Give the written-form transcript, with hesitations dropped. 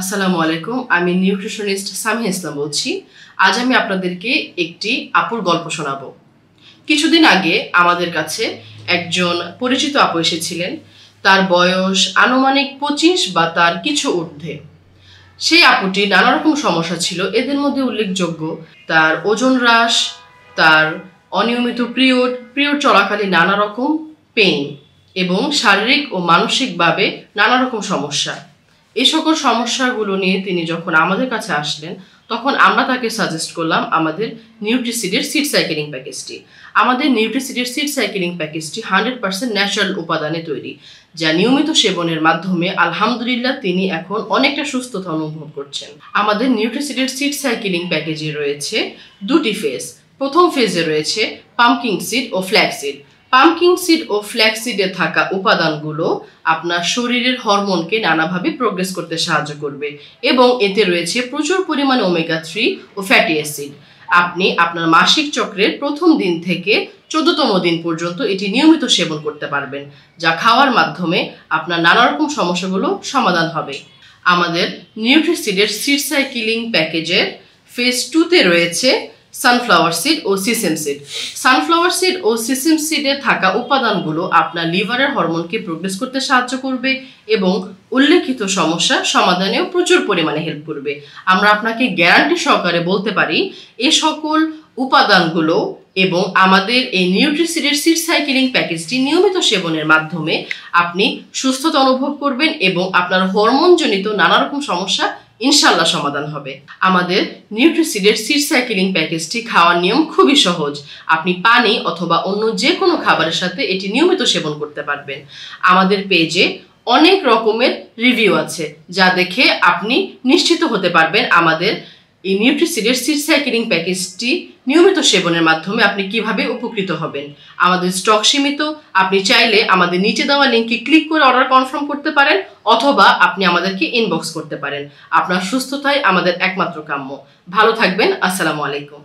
আসসালামু আলাইকুম, আমি নিউট্রিশনিস্ট সামিয়া ইসলাম বলছি। আজ আমি আপনাদেরকে একটি আপুর গল্প শোনাবো। কিছুদিন আগে আমাদের কাছে একজন পরিচিত আপু এসেছিলেন। তার বয়স আনুমানিক 25 বা তার কিছু ঊর্ধ্বে। সেই আপুটি নানা রকম সমস্যা ছিল, এদের মধ্যে উল্লেখযোগ্য তার ওজন হ্রাস, তার অনিয়মিত পিরিয়ড চলাকালীন নানা রকম পেইন এবং শারীরিক ও মানসিকভাবে নানা রকম সমস্যা। এই সকল সমস্যাগুলো নিয়ে তিনি যখন আমাদের কাছে আসলেন, তখন আমরা তাকে সাজেস্ট করলাম আমাদের নিউট্রিসিডের সিড সাইকেলিং প্যাকেজটি। আমাদের নিউট্রিসিডের সিড সাইকেলিং প্যাকেজটি 100% ন্যাচারাল উপাদানে তৈরি, যা নিয়মিত সেবনের মাধ্যমে আলহামদুলিল্লাহ তিনি এখন অনেকটা সুস্থতা অনুভব করছেন। আমাদের নিউট্রিসিডের সিড সাইকেলিং প্যাকেজে রয়েছে দুটি ফেজ। প্রথম ফেজে রয়েছে পাম্পকিন সিড ও ফ্ল্যাক্সিড। পাম্পকিন সিড ও ফ্ল্যাক্সিডে থাকা উপাদানগুলো আপনার শরীরের হরমোনকে নানাভাবে প্রোগ্রেস করতে সাহায্য করবে এবং এতে রয়েছে প্রচুর পরিমাণে ওমেগা 3 ও ফ্যাটি অ্যাসিড। আপনি আপনার মাসিক চক্রের প্রথম দিন থেকে 14তম দিন পর্যন্ত এটি নিয়মিত সেবন করতে পারবেন, যা খাওয়ার মাধ্যমে আপনার নানা রকম সমস্যাগুলো সমাধান হবে। আমাদের নিউট্রিসিডের সিড সাইকেলিং প্যাকেজের ফেজ 2তে রয়েছে সানফ্লাওয়ার সিড ও সিসেম সিড। সানফ্লাওয়ার সিড ও সিসেম সিডে থাকা উপাদানগুলো আপনার লিভারের হরমোনকে প্রোগ্রেস করতে সাহায্য করবে এবং উল্লেখিত সমস্যা সমাধানেও প্রচুর পরিমাণে হেল্প করবে। আমরা আপনাকে গ্যারান্টি সহকারে বলতে পারি এই সকল উপাদানগুলো এবং আমাদের এই নিউট্রিসিডের সিড সাইকেলিং প্যাকেজটি নিয়মিত সেবনের মাধ্যমে আপনি সুস্থতা অনুভব করবেন এবং আপনার হরমোনজনিত নানা রকম সমস্যা ইনশাল্লাহ সমাধান হবে। আমাদের নিউট্রিসিডের সিড সাইকেলিং প্যাকেজটি খাওয়ার নিয়ম খুবই সহজ। আপনি পানি অথবা অন্য যে কোনো খাবারের সাথে এটি নিয়মিত সেবন করতে পারবেন। আমাদের পেজে অনেক রকমের রিভিউ আছে, যা দেখে আপনি নিশ্চিত হতে পারবেন আমাদের এই নিউট্রিসিডের সিড সাইকেলিং প্যাকেজটি নিয়মিত সেবনের মাধ্যমে আপনি কিভাবে উপকৃত হবেন। আমাদের স্টক সীমিত, আপনি চাইলে আমাদের নিচে দেওয়া লিঙ্কে ক্লিক করে অর্ডার কনফার্ম করতে পারেন অথবা আপনি আমাদেরকে ইনবক্স করতে পারেন। আপনার সুস্থতাই আমাদের একমাত্র কাম্য। ভালো থাকবেন। আসসালামু আলাইকুম।